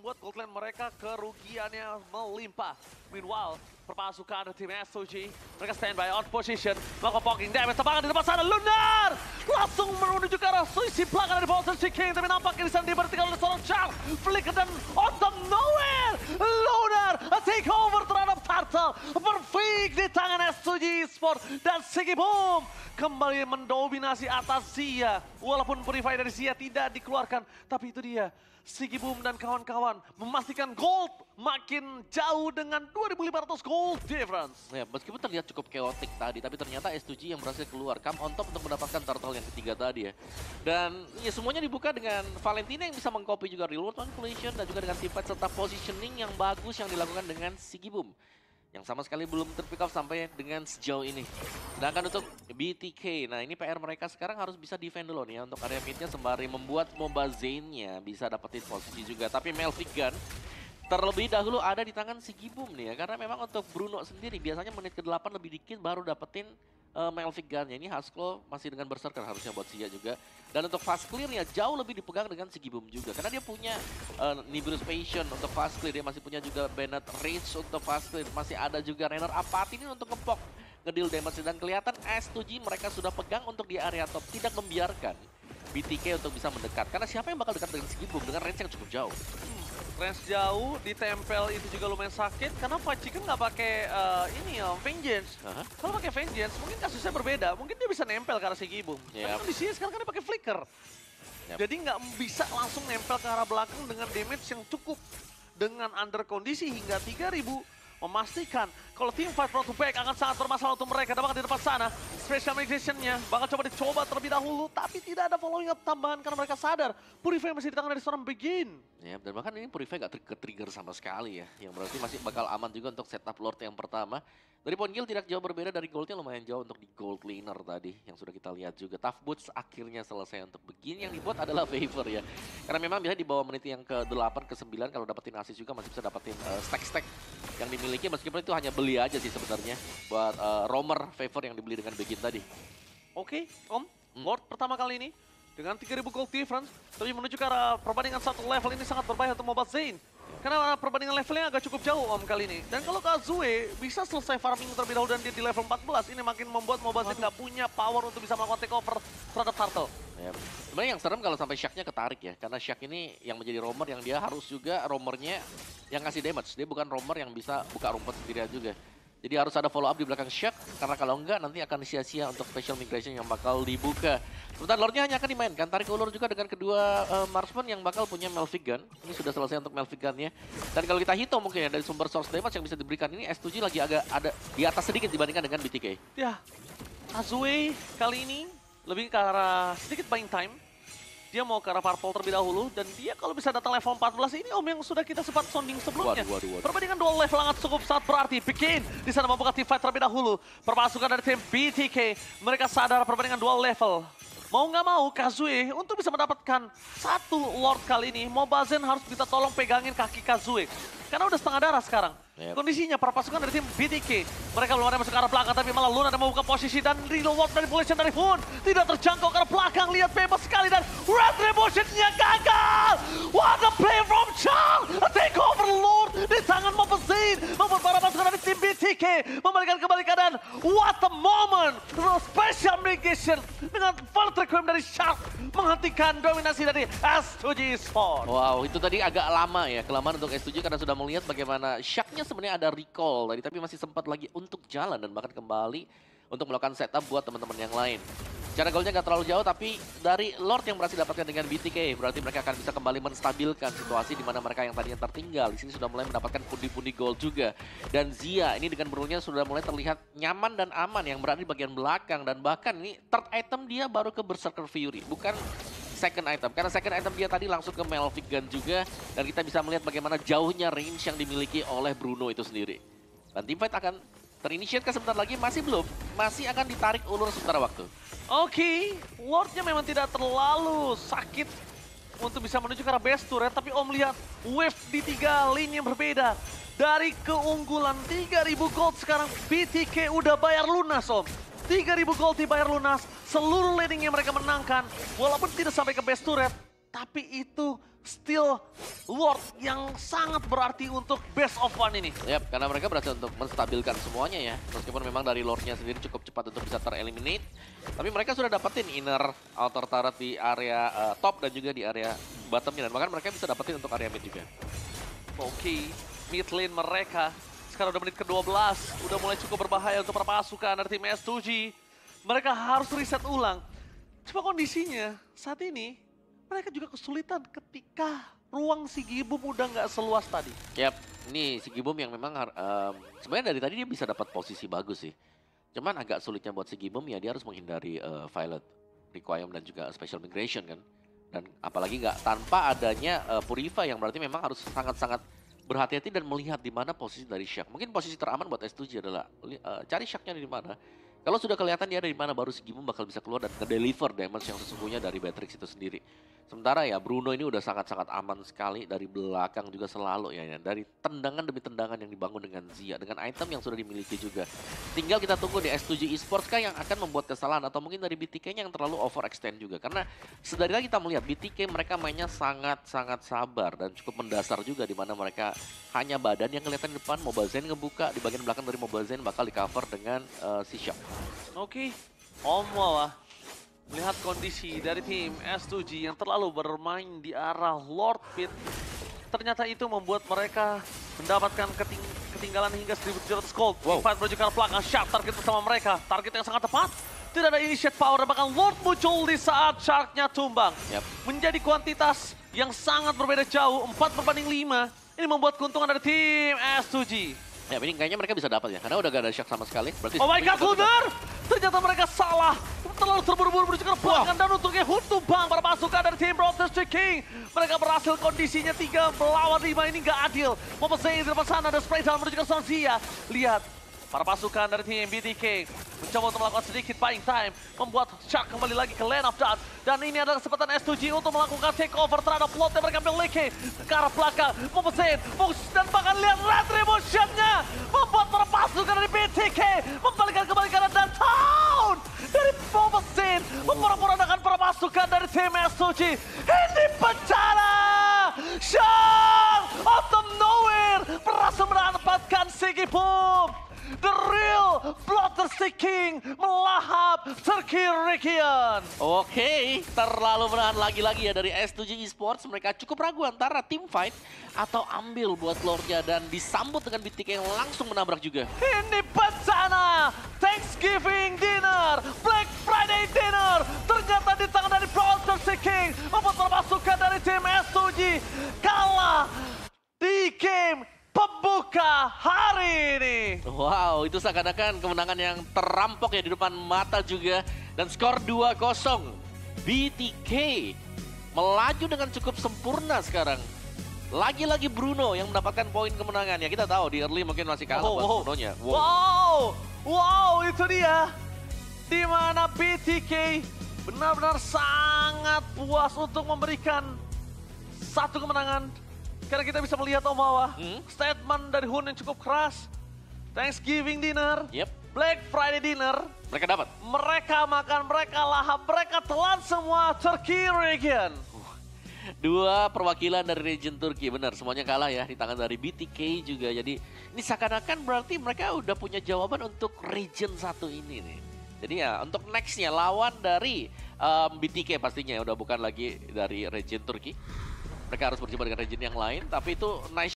membuat gold lane mereka kerugiannya melimpah. Meanwhile, perpasukan tim SOG, mereka standby on position, melakukan poking damage tebakan di depan sana. Lunar langsung menuju ke arah sisi belakang dari posisi King, tapi nampaknya di sana diberhentikan oleh seorang Charles. Flicker dan out of nowhere, Lunar take over terhadap Turtle. Perfect di tangan SOG Esports dan Sigi Boom kembali mendominasi atas Zia. Walaupun Purify dari Zia tidak dikeluarkan, tapi itu dia. Sigi Boom dan kawan-kawan memastikan gold makin jauh dengan 2.500 gold difference. Ya, meskipun terlihat cukup chaotic tadi, tapi ternyata S2G yang berhasil keluar come on top untuk mendapatkan turtle yang ketiga tadi ya. Dan ya semuanya dibuka dengan Valentina yang bisa mengcopy juga real world manipulation dan juga dengan teamfight serta positioning yang bagus yang dilakukan dengan Sigi Boom. Yang sama sekali belum terpick up sampai dengan sejauh ini. Sedangkan untuk BTK, nah ini PR mereka sekarang harus bisa defend dulu nih ya untuk area midnya sembari membuat MOBA Zane-nya bisa dapetin posisi juga. Tapi Melvic Gun terlebih dahulu ada di tangan Sigi Boom nih ya. Karena memang untuk Bruno sendiri biasanya menit ke-8 lebih dikit baru dapetin Melvic Gun-nya. Ini Haskell masih dengan Berserker harusnya buat Zia juga. Dan untuk fast clear-nya jauh lebih dipegang dengan Sigi Boom juga. Karena dia punya Nibrus Passion untuk fast clear. Dia masih punya juga Bennett Rage untuk fast clear. Masih ada juga Rainer Apatin ini untuk ngepok, ngedeal damage. Dan kelihatan S2G mereka sudah pegang untuk di area top. Tidak membiarkan BTK untuk bisa mendekat. Karena siapa yang bakal dekat dengan Sigi Boom dengan range yang cukup jauh. Range jauh, ditempel itu juga lumayan sakit karena Fajikan nggak pakai Vengeance. Kalau pakai Vengeance mungkin kasusnya berbeda, mungkin dia bisa nempel ke arah Sigi Boom. Tapi kan di sini sekarang kan dia pakai Flicker. Jadi nggak bisa langsung nempel ke arah belakang dengan damage yang cukup. Dengan under kondisi hingga 3000 memastikan kalau tim fight front to back akan sangat bermasalah untuk mereka. Bahkan di depan sana, special migration-nya bakal dicoba terlebih dahulu, tapi tidak ada following up tambahan karena mereka sadar Purify masih di tangan dari seorang Begin. Ya, dan bahkan ini Purify gak trigger sama sekali ya, yang berarti masih bakal aman juga untuk setup Lord yang pertama. Dari point kill tidak jauh berbeda, dari goldnya lumayan jauh untuk di gold laner tadi yang sudah kita lihat juga. Tough Boots akhirnya selesai untuk Begin, yang dibuat adalah Favor ya. Karena memang bisa di bawah menit yang ke-8, ke-9 kalau dapetin assist juga masih bisa dapetin stack-stack yang dimiliki, meskipun itu hanya beli aja sih sebenarnya buat roamer Favor yang dibeli dengan Begin tadi. Oke, Om, Lord pertama kali ini dengan 3000 gold difference, tapi menuju ke arah perbandingan satu level ini sangat berbahaya untuk Mobile Zane. Karena perbandingan levelnya agak cukup jauh Om kali ini. Dan kalau Kazue bisa selesai farming terlebih dahulu dan dia di level 14, ini makin membuat Mobile Zane nggak punya power untuk bisa melakukan takeover terhadap Turtle. Ya, sebenarnya yang serem kalau sampai Shaq-nya ketarik ya. Karena Shaq ini yang menjadi roamer yang dia harus juga roamernya yang ngasih damage. Dia bukan roamer yang bisa buka rumput sendirian juga. Jadi harus ada follow up di belakang Shaq, karena kalau enggak nanti akan sia-sia untuk special migration yang bakal dibuka. Sebentar Lordnya hanya akan dimainkan, tarik ulur juga dengan kedua marksman yang bakal punya Melvic Gun. Ini sudah selesai untuk Melvic Gun-nya. Dan kalau kita hitung mungkin ya dari sumber source damage yang bisa diberikan ini, S2G lagi agak ada di atas sedikit dibandingkan dengan BTK. Ya, Kazue kali ini lebih ke arah sedikit buying time. Dia mau ke arah purple terlebih dahulu, dan dia kalau bisa datang level 14 ini Om yang sudah kita sempat sounding sebelumnya. Waduh. Perbandingan dua level sangat cukup sangat berarti. Begin di sana membuka team fight terlebih dahulu. Permasukan dari tim BTK, mereka sadar perbandingan dua level. Mau nggak mau Kazue untuk bisa mendapatkan satu Lord kali ini, Mobile Zane harus kita tolong pegangin kaki Kazue. Karena udah setengah darah sekarang. Kondisinya perpasukan dari tim BTK. Mereka belum ada masuk ke arah belakang, tapi malah Luna ada membuka posisi dan real world manipulation dari Hun. Tidak terjangkau ke arah belakang, lihat bebas sekali dan Red Revolution-nya gagal. What a play from Chang. A takeover Lord di tangan Mobile Zane. Membuat para pasukan dari tim BTK membalikan kembali keadaan. What a moment. Special mitigation dengan full requiem dari Shark menghentikan dominasi dari S2G Esports. Wow, itu tadi agak lama ya, kelamaan untuk S2G karena sudah melihat bagaimana Shark-nya sebenarnya ada recall tadi, tapi masih sempat lagi untuk jalan dan bahkan kembali untuk melakukan setup buat teman-teman yang lain. Cara golnya nggak terlalu jauh, tapi dari Lord yang berhasil dapatkan dengan BTK, berarti mereka akan bisa kembali menstabilkan situasi di mana mereka yang tadinya tertinggal. Di sini sudah mulai mendapatkan pundi-pundi gol juga. Dan Zia ini dengan Bruno sudah mulai terlihat nyaman dan aman yang berada di bagian belakang. Dan bahkan ini third item dia baru ke Berserker Fury, bukan second item. Karena second item dia tadi langsung ke Melvic Gun juga. Dan kita bisa melihat bagaimana jauhnya range yang dimiliki oleh Bruno itu sendiri. Dan teamfight akan terinitiate sebentar lagi, masih belum. Masih akan ditarik ulur sementara waktu. Oke, Lordnya memang tidak terlalu sakit untuk bisa menuju ke arah base turret. Tapi Om lihat wave di 3 lini yang berbeda. Dari keunggulan 3000 gold sekarang BTK udah bayar lunas Om. 3000 gold dibayar lunas, seluruh laning yang mereka menangkan. Walaupun tidak sampai ke base turret, tapi itu Still Lord yang sangat berarti untuk best of one ini. Yap, karena mereka berhasil untuk menstabilkan semuanya ya. Meskipun memang dari Lordnya sendiri cukup cepat untuk bisa tereliminate. Tapi mereka sudah dapetin inner outer turret di area top dan juga di area bottomnya. Dan bahkan mereka bisa dapetin untuk area mid juga. Oke, mid lane mereka sekarang udah menit ke-12. Udah mulai cukup berbahaya untuk para pasukan dari tim S2G. Mereka harus reset ulang. Cuma kondisinya saat ini mereka juga kesulitan ketika ruang si Gibum udah nggak seluas tadi. Yap, ini si Gibum yang memang sebenarnya dari tadi dia bisa dapat posisi bagus sih. Cuman agak sulitnya buat si Gibum ya dia harus menghindari Violet Requiem dan juga Special Migration kan. Dan apalagi nggak tanpa adanya Purify yang berarti memang harus sangat-sangat berhati-hati dan melihat di mana posisi dari Shaq. Mungkin posisi teraman buat S2G adalah cari Shaq-nya di mana. Kalau sudah kelihatan dia ada di mana, baru si Gibum bakal bisa keluar dan nge-deliver damage yang sesungguhnya dari Beatrix itu sendiri. Sementara ya Bruno ini udah sangat-sangat aman sekali dari belakang juga selalu ya. Dari tendangan demi tendangan yang dibangun dengan Zia, dengan item yang sudah dimiliki juga. Tinggal kita tunggu di S2G Esports kah yang akan membuat kesalahan atau mungkin dari BTK-nya yang terlalu overextend juga. Karena sedari tadi kita melihat BTK mereka mainnya sangat-sangat sabar dan cukup mendasar juga di mana mereka hanya badan yang kelihatan di depan, Mobile Zen ngebuka, di bagian belakang dari Mobile Zen bakal di cover dengan si Shock. Oke, Omawa melihat kondisi dari tim S2G yang terlalu bermain di arah Lord Pit. Ternyata itu membuat mereka mendapatkan ketinggalan hingga 1700 gold. Wow. Fight menuju ke arah belakang, Shark target bersama mereka. Target yang sangat tepat. Tidak ada initiate power dan bahkan Lord muncul di saat Shark-nya tumbang. Yap. Menjadi kuantitas yang sangat berbeda jauh, 4/5. Ini membuat keuntungan dari tim S2G. Ya ini kayaknya mereka bisa dapat ya, karena udah gak ada Shock sama sekali. Berarti Oh my god, Hunter! Ternyata mereka salah. Terlalu terburu-buru menuju ke belakang dan untungnya Hunter bang para pasukan dari tim Brothers The King. Mereka berhasil kondisinya 3 melawan 5 ini gak adil. Momo Zayn di depan sana dan spray down menuju ke Zia. Lihat, para pasukan dari tim BTK mencoba untuk melakukan sedikit buying time, membuat Shark kembali lagi ke lane of dawn. Dan ini adalah kesempatan S2G untuk melakukan takeover terhadap plot yang mereka miliki. Ke arah belakang, Momo Zayn, dan bahkan lihat retribution-nya membuat para pasukan dari BTK membalikkan kembali kanan dan Town dari Momo Zayn memporak-porandakan para pasukan dari tim S2G. Ini bencana! Shark out of nowhere berhasil mendapatkan Sigi Boom. The real Bloodthirsty King melahap Turkey Region. Oke, terlalu menahan lagi-lagi ya dari S2G Esports. Mereka cukup ragu antara team fight atau ambil buat Lordnya dan disambut dengan BTK yang langsung menabrak juga. Ini bencana! Thanksgiving dinner, Black Friday dinner, ternyata di tangan dari Bloodthirsty King membuat pasukan dari tim S2G kalah di game pembuka hari ini. Wow, itu seakan-akan kemenangan yang terampok ya di depan mata juga. Dan skor 2-0. BTK melaju dengan cukup sempurna sekarang. Lagi-lagi Bruno yang mendapatkan poin kemenangan. Ya kita tahu di early mungkin masih kalah buat Brunonya. Wow, itu dia. Di mana BTK benar-benar sangat puas untuk memberikan satu kemenangan. Karena kita bisa melihat Omawa, statement dari Hun yang cukup keras. Thanksgiving dinner, Black Friday dinner. Mereka dapat. Mereka makan, mereka lahap, mereka telan semua Turkey Region. Dua perwakilan dari region Turki, benar semuanya kalah ya di tangan dari BTK juga. Jadi ini seakan-akan berarti mereka udah punya jawaban untuk region 1 ini nih. Jadi ya untuk nextnya lawan dari BTK pastinya udah bukan lagi dari region Turki. Mereka harus berjumpa dengan region yang lain, tapi itu nice